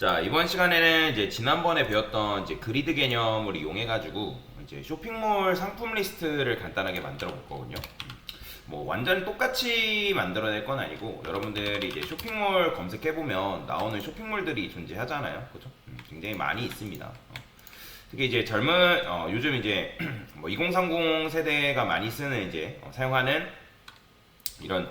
자, 이번 시간에는 이제 지난번에 배웠던 이제 그리드 개념을 이용해가지고 이제 쇼핑몰 상품 리스트를 간단하게 만들어 볼 거거든요. 뭐 완전히 똑같이 만들어낼 건 아니고 여러분들이 이제 쇼핑몰 검색해보면 나오는 쇼핑몰들이 존재하잖아요. 그죠? 굉장히 많이 있습니다. 특히 이제 요즘 이제 뭐 2030 세대가 많이 쓰는 이제 사용하는 이런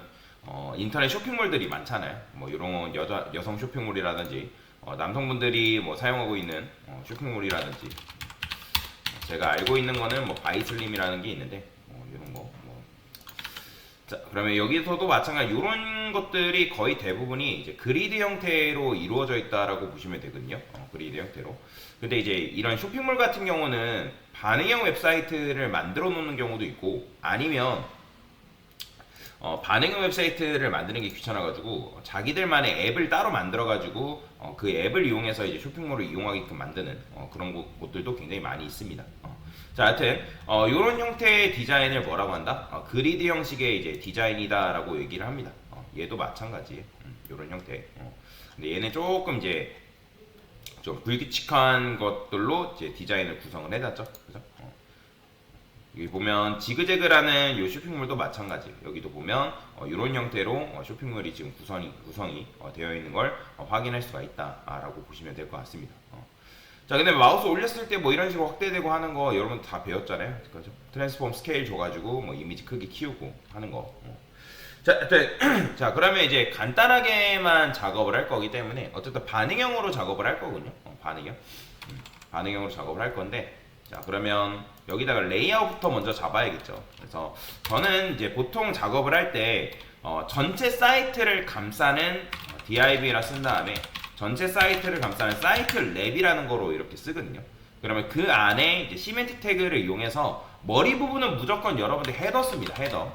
인터넷 쇼핑몰들이 많잖아요. 뭐 이런 여성 쇼핑몰이라든지 남성분들이 뭐 사용하고 있는 쇼핑몰이라든지 제가 알고 있는 거는 뭐 바이슬림이라는 게 있는데 이런 거. 자, 그러면 여기서도 마찬가지 이런 것들이 거의 대부분이 이제 그리드 형태로 이루어져 있다라고 보시면 되거든요. 그리드 형태로. 근데 이제 이런 쇼핑몰 같은 경우는 반응형 웹사이트를 만들어 놓는 경우도 있고 아니면 반응형 웹사이트를 만드는 게 귀찮아가지고 자기들만의 앱을 따로 만들어가지고 그 앱을 이용해서 이제 쇼핑몰을 이용하게끔 만드는 그런 곳들도 굉장히 많이 있습니다. 자, 하여튼 이런 형태의 디자인을 뭐라고 한다? 그리드 형식의 이제 디자인이다라고 얘기를 합니다. 얘도 마찬가지. 이런 형태. 근데 얘는 조금 이제 좀 불규칙한 것들로 이제 디자인을 구성을 해놨죠. 그죠? 여기 보면 지그재그라는 이 쇼핑몰도 마찬가지. 여기도 보면 이런 형태로 쇼핑몰이 지금 구성이 되어 있는 걸 확인할 수가 있다라고 보시면 될 것 같습니다. 자, 근데 마우스 올렸을 때 뭐 이런 식으로 확대되고 하는 거 여러분 다 배웠잖아요. 그죠? 트랜스폼 스케일 줘가지고 뭐 이미지 크기 키우고 하는 거. 자, 자, 그러면 이제 간단하게만 작업을 할 거기 때문에 어쨌든 반응형으로 작업을 할 거군요. 반응형으로 작업을 할 건데. 자, 그러면 여기다가 레이아웃부터 먼저 잡아야겠죠. 그래서 저는 이제 보통 작업을 할 때 전체 사이트를 감싸는 div라 쓴 다음에 전체 사이트를 감싸는 사이트 랩이라는 거로 이렇게 쓰거든요. 그러면 그 안에 이제 시멘틱 태그를 이용해서 머리 부분은 무조건 여러분들 헤더 씁니다. 헤더.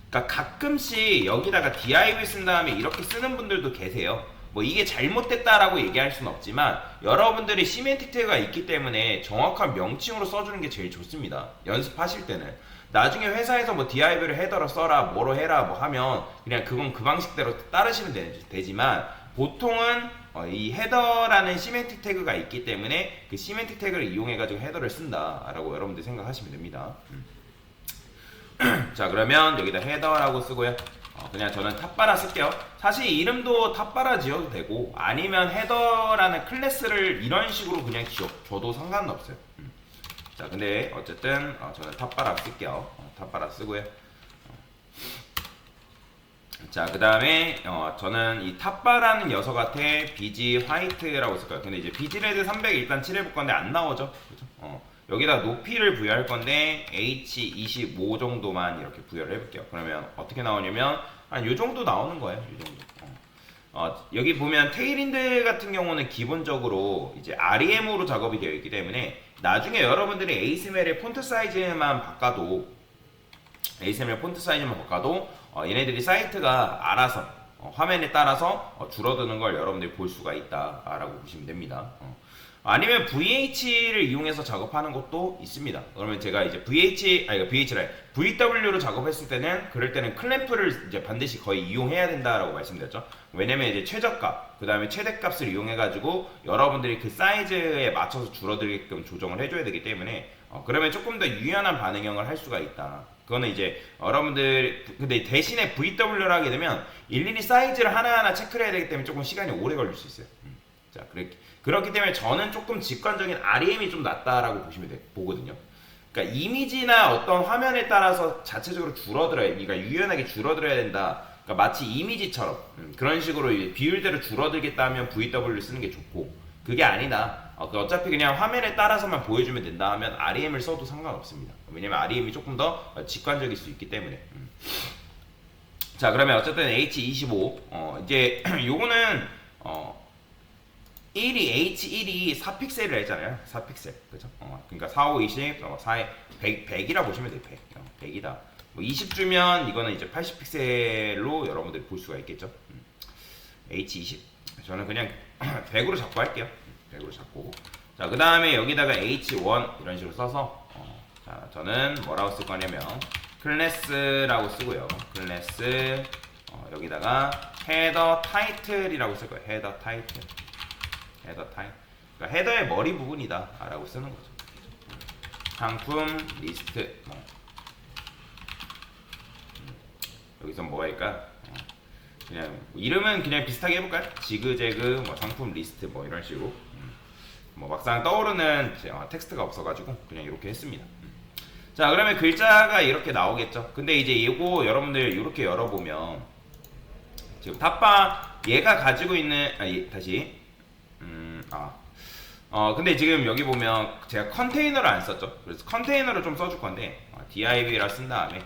그러니까 가끔씩 여기다가 div 쓴 다음에 이렇게 쓰는 분들도 계세요. 뭐 이게 잘못됐다라고 얘기할 수는 없지만 여러분들이 시멘틱 태그가 있기 때문에 정확한 명칭으로 써주는 게 제일 좋습니다. 연습하실 때는. 나중에 회사에서 뭐 div를 헤더로 써라 뭐로 해라 뭐 하면 그냥 그건 그 방식대로 따르시면 되지만 보통은 이 헤더라는 시멘틱 태그가 있기 때문에 그 시멘틱 태그를 이용해가지고 헤더를 쓴다라고 여러분들 생각하시면 됩니다. 자, 그러면 여기다 헤더라고 쓰고요. 그냥 저는 탑바라 쓸게요. 사실 이름도 탑바라 지어도 되고 아니면 헤더라는 클래스를 이런 식으로 그냥 줘도 상관은 없어요. 자, 근데 어쨌든 저는 탑바라 쓸게요. 탑바라 쓰고요. 자, 그 다음에 저는 이 탑바라는 녀석한테 비지 화이트라고 쓸 거예요. 근데 이제 비지 레드 300 일단 칠해볼 건데 안 나오죠. 그죠? 여기다 높이를 부여할 건데 H25 정도만 이렇게 부여를 해볼게요. 그러면 어떻게 나오냐면 한 요 정도 나오는 거예요. 요 정도. 여기 보면 테일인드 같은 경우는 기본적으로 이제 REM으로 작업이 되어 있기 때문에 나중에 여러분들이 ASML의 폰트 사이즈만 바꿔도 얘네들이 사이트가 알아서 화면에 따라서 줄어드는 걸 여러분들이 볼 수가 있다라고 보시면 됩니다. 아니면 VH를 이용해서 작업하는 것도 있습니다. 그러면 제가 이제 VW로 작업했을 때는 그럴 때는 클램프를 이제 반드시 거의 이용해야 된다라고 말씀드렸죠. 왜냐면 이제 최저값, 그 다음에 최대값을 이용해가지고 여러분들이 그 사이즈에 맞춰서 줄어들게끔 조정을 해줘야 되기 때문에 그러면 조금 더 유연한 반응형을 할 수가 있다. 그거는 이제 여러분들 근데 대신에 VW를 하게 되면 일일이 사이즈를 하나하나 체크를 해야 되기 때문에 조금 시간이 오래 걸릴 수 있어요. 자, 그렇기 때문에 저는 조금 직관적인 REM이 좀 낫다라고 보거든요. 그러니까 이미지나 어떤 화면에 따라서 자체적으로 그러니까 유연하게 줄어들어야 된다. 그러니까 마치 이미지처럼 그런 식으로 비율대로 줄어들겠다 하면 VW를 쓰는 게 좋고 그게 아니다. 어차피 그냥 화면에 따라서만 보여주면 된다 하면 REM을 써도 상관없습니다. 왜냐면 REM이 조금 더 직관적일 수 있기 때문에. 자, 그러면 어쨌든 H25 이제 요거는 H1이 4픽셀을 했잖아요. 4픽셀. 그죠? 그러니까 4, 5, 20, 4에 100이라 보시면 돼요. 100이다. 뭐 20주면 이거는 이제 80픽셀로 여러분들이 볼 수가 있겠죠. H20. 저는 그냥 100으로 잡고 할게요. 100으로 잡고. 자, 그 다음에 여기다가 H1 이런 식으로 써서 자, 저는 뭐라고 쓸 거냐면 클래스라고 쓰고요. 클래스 여기다가 헤더 타이틀이라고 쓸 거예요. 헤더 타이틀. 헤더 타입. 그러니까 헤더의 머리 부분이다 라고 쓰는 거죠. 상품 리스트 여기서 뭐가 있을까? 그냥 이름은 그냥 비슷하게 해볼까요? 지그재그 뭐 상품 리스트 뭐 이런 식으로 뭐 막상 떠오르는 텍스트가 없어가지고 그냥 이렇게 했습니다. 자, 그러면 글자가 이렇게 나오겠죠. 근데 이제 이거 여러분들 이렇게 열어보면 지금 탑바 얘가 가지고 있는 다시 근데 지금 여기 보면 제가 컨테이너를 안 썼죠. 그래서 컨테이너를 좀 써줄 건데 div라 쓴 다음에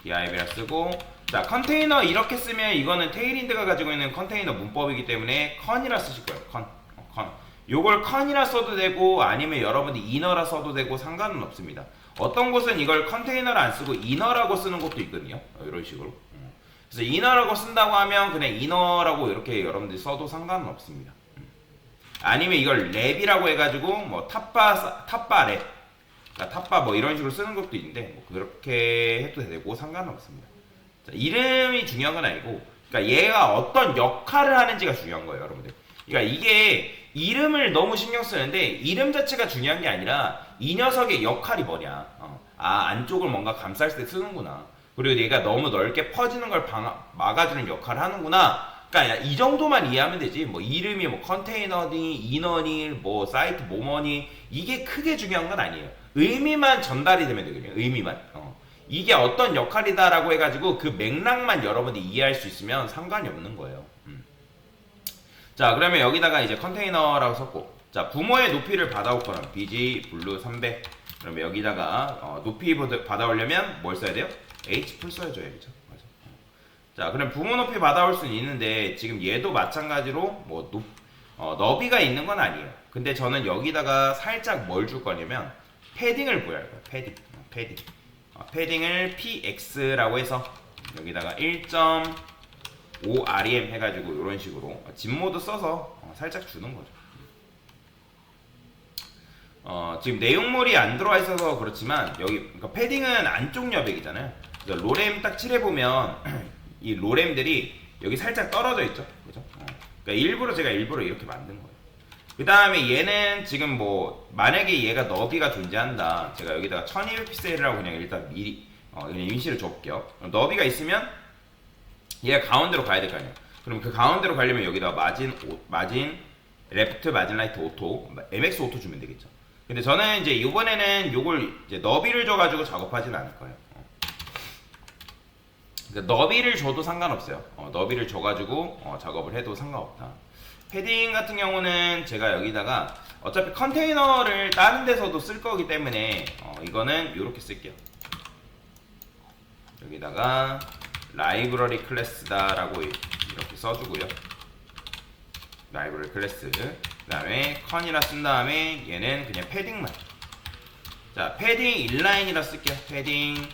div라 쓰고, 자, 컨테이너 이렇게 쓰면 이거는 테일윈드가 가지고 있는 컨테이너 문법이기 때문에 컨이라 쓰실 거예요. 컨. 요걸 컨이라 써도 되고 아니면 여러분들이 이너라 써도 되고 상관은 없습니다. 어떤 곳은 이걸 컨테이너를 안 쓰고 이너라고 쓰는 것도 있거든요. 이런 식으로. 그래서 이너라고 쓴다고 하면 그냥 이너라고 이렇게 여러분들이 써도 상관은 없습니다. 아니면 이걸 랩이라고 해가지고 뭐 탑바 랩, 탑바 뭐 이런 식으로 쓰는 것도 있는데 뭐 그렇게 해도 되고 상관은 없습니다. 자, 이름이 중요한 건 아니고, 그러니까 얘가 어떤 역할을 하는지가 중요한 거예요, 여러분들. 그러니까 이게 이름을 너무 신경 쓰는데 이름 자체가 중요한 게 아니라 이 녀석의 역할이 뭐냐. 안쪽을 뭔가 감쌀 때 쓰는구나. 그리고 얘가 너무 넓게 퍼지는 걸 막아주는 역할을 하는구나. 그러니까 이 정도만 이해하면 되지. 뭐 이름이 뭐 컨테이너니, 인원이, 뭐 사이트 뭐뭐니 이게 크게 중요한 건 아니에요. 의미만 전달이 되면 되거든요. 의미만. 이게 어떤 역할이다라고 해가지고 그 맥락만 여러분들이 이해할 수 있으면 상관이 없는 거예요. 자, 그러면 여기다가 이제 컨테이너라고 썼고, 자, 부모의 높이를 받아올 거는 BG 블루 300. 그러면 여기다가 높이 받아오려면 뭘 써야 돼요? H풀 써줘야겠죠. 맞아. 자, 그럼 부모 높이 받아올 수는 있는데 지금 얘도 마찬가지로 뭐 너비가 있는 건 아니에요. 근데 저는 여기다가 살짝 뭘 줄 거냐면 패딩을 부여할 거예요. 패딩. 패딩을 px라고 해서 여기다가 1.5 rem 해가지고 이런 식으로 진모드 써서 살짝 주는 거죠. 지금 내용물이 안 들어와 있어서 그렇지만 여기 그러니까 패딩은 안쪽 여백이잖아요. 그래서 로렘 딱 칠해보면 이 로렘들이 여기 살짝 떨어져 있죠. 그죠? 그러니까 제가 일부러 이렇게 만든 거예요. 그 다음에 얘는 지금 뭐 만약에 얘가 너비가 존재한다, 제가 여기다가 1200픽셀이라고 그냥 일단 미리 그냥 임시로 줘볼게요. 너비가 있으면 얘가 가운데로 가야 될 거 아니에요. 그럼 그 가운데로 가려면 여기다가 마진 레프트, 마진 라이트 오토, MX 오토 주면 되겠죠. 근데 저는 이제 이번에는 요걸 이제 너비를 줘가지고 작업하진 않을 거예요. 그러니까 너비를 줘도 상관없어요. 너비를 줘가지고 작업을 해도 상관없다. 패딩 같은 경우는 제가 여기다가 어차피 컨테이너를 다른 데서도 쓸 거기 때문에 이거는 이렇게 쓸게요. 여기다가 라이브러리 클래스다 라고 이렇게 써주고요. 라이브러리 클래스, 그 다음에 컨이라 쓴 다음에 얘는 그냥 패딩만. 자, 패딩 인라인이라 쓸게요. 패딩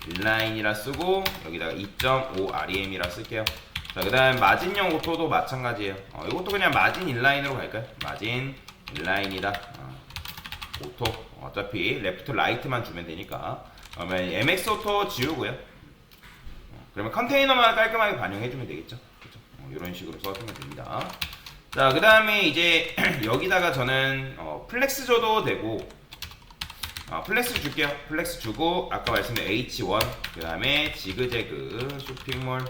인라인이라 쓰고 여기다가 2.5 rem이라 쓸게요. 자, 그 다음 마진형 오토도 마찬가지예요. 이것도 그냥 마진 인라인으로 갈까요? 마진 인라인이다. 오토. 어차피 레프트 라이트만 주면 되니까. 그러면 MX 오토 지우고요. 그러면 컨테이너만 깔끔하게 반영해주면 되겠죠. 그렇죠? 이런 식으로 써주면 됩니다. 자, 그 다음에 이제 여기다가 저는 플렉스 줘도 되고, 플렉스 줄게요. 플렉스 주고 아까 말씀드린 H1, 그 다음에 지그재그 쇼핑몰.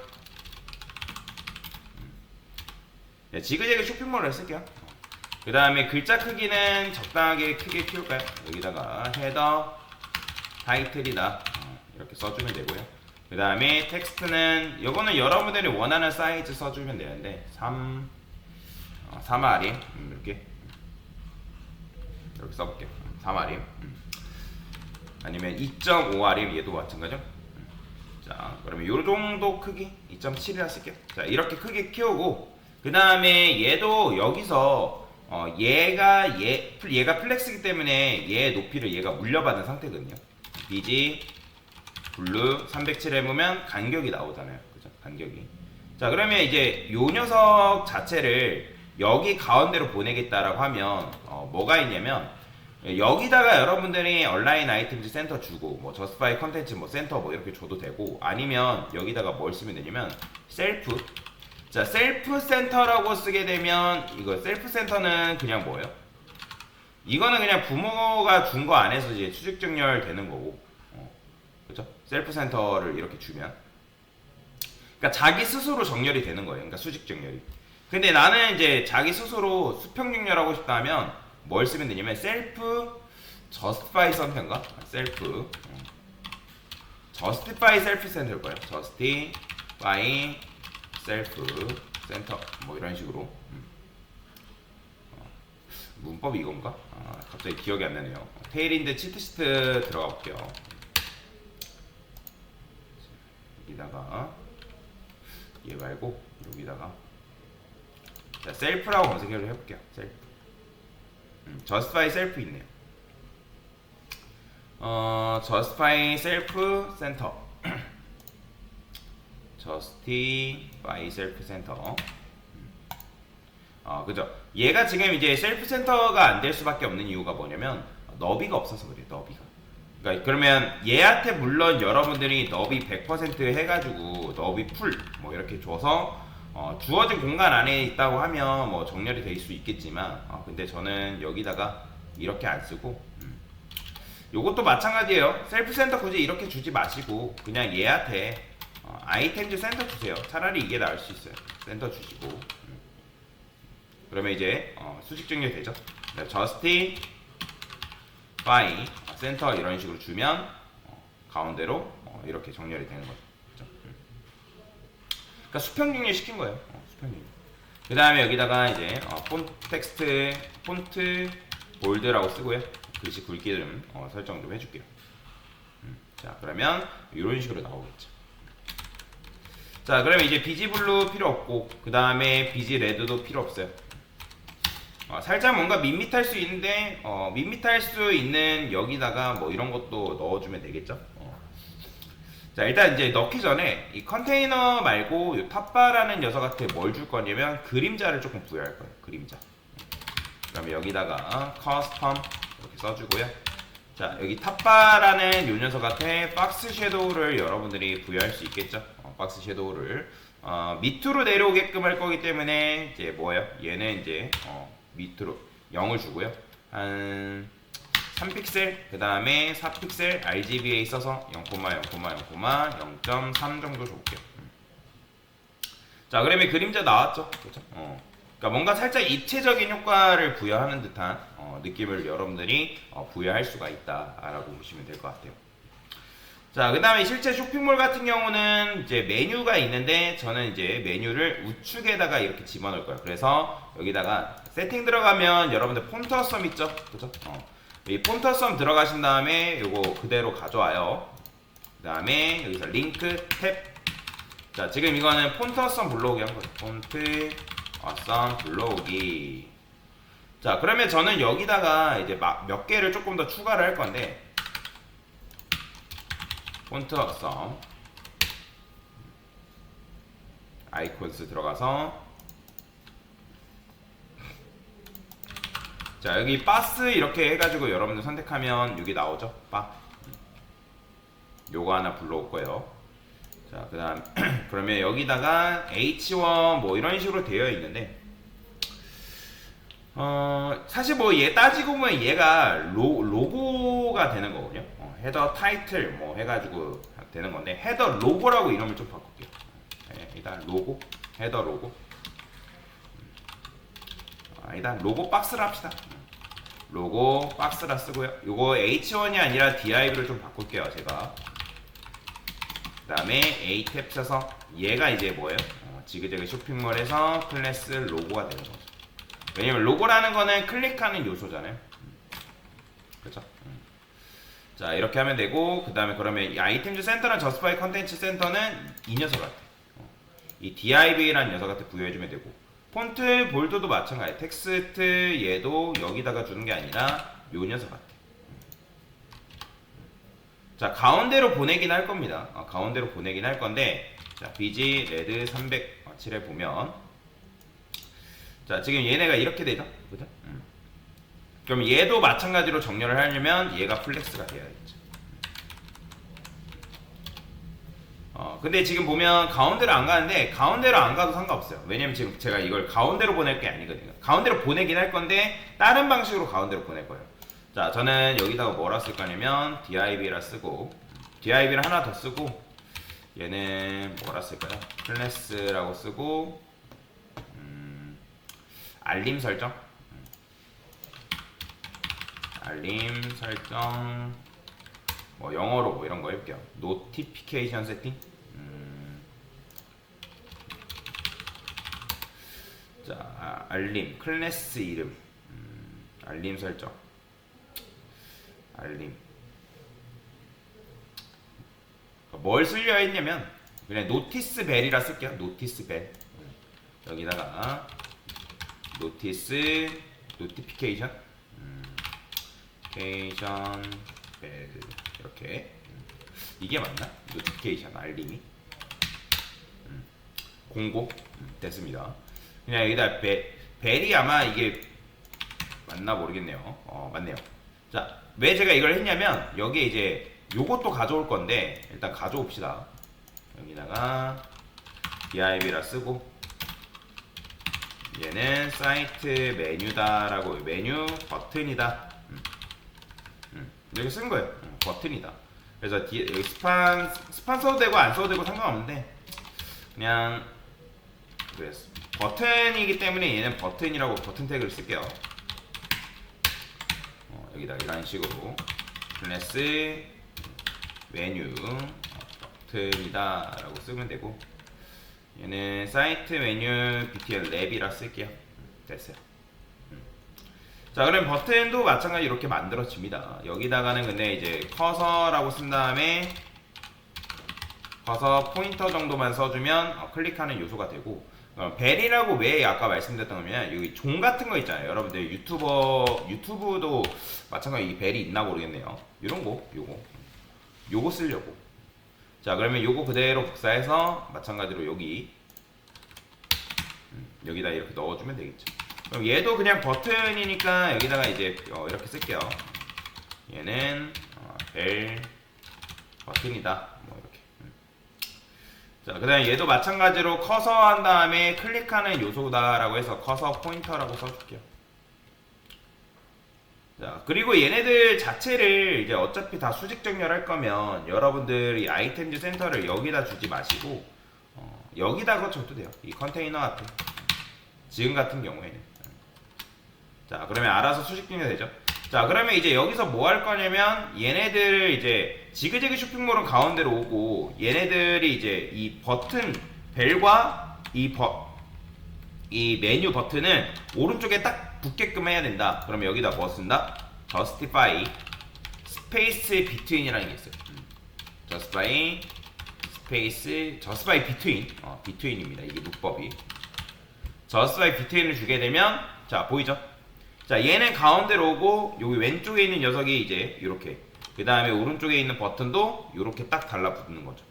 네, 지그재그 쇼핑몰을 쓸게요. 그 다음에 글자 크기는 적당하게 크게 키울까요? 여기다가 헤더 타이틀이다 이렇게 써주면 되고요. 그 다음에 텍스트는 이거는 여러분들이 원하는 사이즈 써주면 되는데 3rem 이렇게 써볼게요. 3rem 아니면 2.5rem 얘도 마찬가지죠. 자, 그러면 요 정도 크기 2.7이라 쓸게요. 자, 이렇게 크게 키우고, 그 다음에 얘도 여기서 얘가 플렉스이기 때문에 얘 높이를 얘가 물려받은 상태거든요. BG 블루 307 해보면 간격이 나오잖아요. 그죠? 간격이. 자, 그러면 이제 요 녀석 자체를 여기 가운데로 보내겠다라고 하면 뭐가 있냐면 여기다가 여러분들이 온라인 아이템즈 센터 주고 뭐 저스파이 컨텐츠 뭐 센터 뭐 이렇게 줘도 되고, 아니면 여기다가 뭘 쓰면 되냐면 셀프 자, 셀프 센터라고 쓰게 되면 이거 셀프 센터는 그냥 뭐예요? 이거는 그냥 부모가 준 거 안에서 이제 수직 정렬 되는 거고, 그죠? 셀프 센터를 이렇게 주면, 그러니까 자기 스스로 정렬이 되는 거예요. 그러니까 수직 정렬이. 근데 나는 이제 자기 스스로 수평 정렬하고 싶다면 뭘 쓰면 되냐면 셀프 justify 센터인가? 셀프 justify 셀프 센터일 거예요. justify 셀프 센터 뭐 이런 식으로. 문법이 이건가? 갑자기 기억이 안 나네요. 테일인드 치트시트 들어가 볼게요. 여기다가 얘 말고 여기다가 자, 셀프라고 검색을 해볼게요. 셀프. justify 셀프 있네요. justify 셀프 센터. justify 셀프 센터. 그죠? 얘가 지금 이제 셀프 센터가 안 될 수밖에 없는 이유가 뭐냐면 너비가 없어서 그래요. 너비가. 그러니까 그러면 얘한테 물론 여러분들이 너비 100% 해가지고 너비 풀 뭐 이렇게 줘서 주어진 공간 안에 있다고 하면 뭐 정렬이 될 수 있겠지만 근데 저는 여기다가 이렇게 안 쓰고 요것도 마찬가지예요. 셀프 센터 굳이 이렇게 주지 마시고 그냥 얘한테 아이템즈 센터 주세요. 차라리 이게 나을 수 있어요. 센터 주시고 그러면 이제 수직 정렬 되죠. justify 센터 이런 식으로 주면 가운데로 이렇게 정렬이 되는 거죠. 그렇죠? 그러니까 수평 정렬 시킨 거예요. 수평 정렬. 그 다음에 여기다가 이제 폰트 텍스트 폰트 볼드라고 쓰고요. 글씨 굵기 좀 설정 좀 해줄게요. 자, 그러면 이런 식으로 나오겠죠. 자, 그러면 이제 비지블루 필요 없고 그 다음에 비지레드도 필요 없어요. 살짝 뭔가 밋밋할 수 있는데 밋밋할 수 있는 여기다가 뭐 이런 것도 넣어주면 되겠죠. 자, 일단 이제 넣기 전에 이 컨테이너 말고 이 탑바라는 녀석한테 뭘 줄 거냐면 그림자를 조금 부여할 거예요. 그림자. 그러면 여기다가 커스텀 이렇게 써주고요. 자, 여기 탑바라는 이 녀석한테 박스 섀도우를 여러분들이 부여할 수 있겠죠. 박스 섀도우를 밑으로 내려오게끔 할 거기 때문에 이제 뭐예요? 얘는 이제 밑으로 0을 주고요. 한 3픽셀, 그 다음에 4픽셀 RGB에 있어서 0,0,0,0.3 정도 줘볼게요. 자, 그러면 그림자 나왔죠? 그렇죠? 그러니까 뭔가 살짝 입체적인 효과를 부여하는 듯한 느낌을 여러분들이 부여할 수가 있다라고 보시면 될 것 같아요. 자, 그 다음에 실제 쇼핑몰 같은 경우는 이제 메뉴가 있는데 저는 이제 메뉴를 우측에다가 이렇게 집어넣을 거예요. 그래서 여기다가 세팅 들어가면 여러분들 폰트 어썸 있죠? 그죠? 이 폰트 어썸 들어가신 다음에 요거 그대로 가져와요. 그 다음에 여기서 링크 탭. 자, 지금 이거는 폰트 어썸 불러오기 한 거예요. 폰트 어썸 불러오기. 자, 그러면 저는 여기다가 이제 몇 개를 조금 더 추가를 할 건데 폰트 어썸 아이콘스 들어가서 자, 여기 바스 이렇게 해가지고 여러분들 선택하면 여기 나오죠. 바 요거 하나 불러올 거예요. 자, 그 다음 그러면 여기다가 H1 뭐 이런 식으로 되어 있는데 사실 뭐 얘 따지고 보면 얘가 로고가 되는 거거든요. 헤더 타이틀 뭐 해가지고 되는 건데 헤더 로고라고 이름을 좀 바꿀게요. 일단 로고, 헤더 로고. 일단 로고 박스를 합시다. 로고 박스라 쓰고요. 요거 H1이 아니라 div를 좀 바꿀게요. 제가. 그 다음에 A 탭 써서 얘가 이제 뭐예요? 지그재그 쇼핑몰에서 클래스 로고가 되는 거죠. 왜냐면 로고라는 거는 클릭하는 요소잖아요. 그렇죠? 자, 이렇게 하면 되고 그 다음에 그러면 이 아이템즈 센터랑 저스파이 컨텐츠 센터는 이 녀석한테 이 div라는 녀석한테 부여해주면 되고 폰트 볼드도 마찬가지. 텍스트 얘도 여기다가 주는 게 아니라 요 녀석한테. 자, 가운데로 보내긴 할 겁니다. 가운데로 보내긴 할 건데 자, BG 레드 307에 보면 자, 지금 얘네가 이렇게 되죠? 그죠? 그럼 얘도 마찬가지로 정렬을 하려면 얘가 플렉스가 돼야겠죠. 근데 지금 보면 가운데로 안 가는데 가운데로 안 가도 상관없어요. 왜냐면 지금 제가 이걸 가운데로 보낼 게 아니거든요. 가운데로 보내긴 할 건데 다른 방식으로 가운데로 보낼 거예요. 자, 저는 여기다가 뭐라 쓸 거냐면 div라 쓰고 div를 하나 더 쓰고 얘는 뭐라 쓸까요? 클래스라고 쓰고 알림 설정 뭐 영어로 뭐 이런 거 해볼게요. 노티피케이션 세팅. 자, 알림 클래스 이름 알림 설정 알림 뭘 쓰려 했냐면 그냥 노티스 벨이라 쓸게요. 노티스 벨 여기다가 노티피케이션 벨 이렇게 이게 맞나? 노티피케이션 알림이 공고 됐습니다. 그냥 여기다 벨이 아마 이게 맞나 모르겠네요. 맞네요. 자, 왜 제가 이걸 했냐면 여기에 이제 요것도 가져올 건데 일단 가져옵시다. 여기다가 div라 쓰고 얘는 사이트 메뉴다라고 메뉴 버튼이다. 이렇게 쓴 거예요. 버튼이다. 그래서 여기 스판 써도 되고 안 써도 되고 상관없는데 그냥 그랬어. 버튼이기 때문에 얘는 버튼이라고 버튼 태그를 쓸게요. 여기다 이런 식으로 클래스 메뉴 버튼이다 라고 쓰면 되고 얘는 사이트 메뉴 btl 랩이라 쓸게요. 됐어요. 자, 그럼 버튼도 마찬가지 이렇게 만들어집니다. 여기다가는 근데 이제 커서라고 쓴 다음에 커서 포인터 정도만 써주면 클릭하는 요소가 되고 벨이라고 왜 아까 말씀드렸던 거면 여기 종 같은 거 있잖아요. 여러분들 유튜브도 마찬가지 이 벨이 있나 모르겠네요. 이런 거 요거 쓰려고. 자, 그러면 요거 그대로 복사해서 마찬가지로 여기다 이렇게 넣어주면 되겠죠. 그럼 얘도 그냥 버튼이니까 여기다가 이제 이렇게 쓸게요. 얘는 벨 버튼이다. 뭐 이렇게. 자, 그 다음에 얘도 마찬가지로 커서 한 다음에 클릭하는 요소다라고 해서 커서 포인터라고 써줄게요. 자, 그리고 얘네들 자체를 이제 어차피 다 수직 정렬할 거면 여러분들이 아이템즈 센터를 여기다 주지 마시고 여기다 거쳐도 돼요. 이 컨테이너 앞에. 지금 같은 경우에는. 자, 그러면 알아서 수직 정렬되죠. 자, 그러면 이제 여기서 뭐 할 거냐면 얘네들 이제 지그재그 쇼핑몰은 가운데로 오고 얘네들이 이제 이 버튼 벨과 이 메뉴 버튼은 오른쪽에 딱 붙게끔 해야 된다. 그러면 여기다 뭐 쓴다? justify space between이라는 게 있어요. justify between between입니다. 이게 문법이 justify between을 주게 되면 자, 보이죠? 자, 얘는 가운데로 오고 여기 왼쪽에 있는 녀석이 이제 이렇게 그 다음에 오른쪽에 있는 버튼도 이렇게 딱 달라붙는 거죠.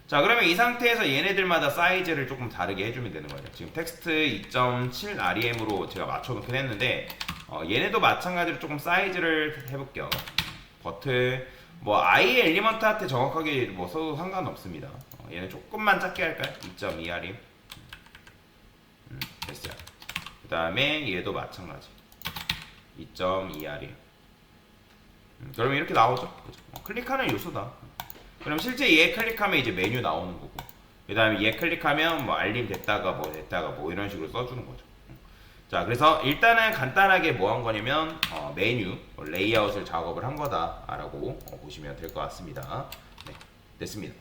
자, 그러면 이 상태에서 얘네들마다 사이즈를 조금 다르게 해주면 되는 거예요. 지금 텍스트 2.7 REM으로 제가 맞춰놓긴 했는데 얘네도 마찬가지로 조금 사이즈를 해볼게요. 버튼 뭐 I 엘리먼트한테 정확하게 뭐 써도 상관없습니다. 얘는 조금만 작게 할까요? 2.2 REM 됐어요. 그 다음에 얘도 마찬가지 2.2 REM 그러면 이렇게 나오죠. 그죠? 클릭하는 요소다. 그럼 실제 얘 클릭하면 이제 메뉴 나오는 거고 그 다음에 얘 클릭하면 뭐 알림 됐다가 뭐 이런 식으로 써주는 거죠. 자, 그래서 일단은 간단하게 뭐 한 거냐면 메뉴 레이아웃을 작업을 한 거다 라고 보시면 될 것 같습니다. 네, 됐습니다.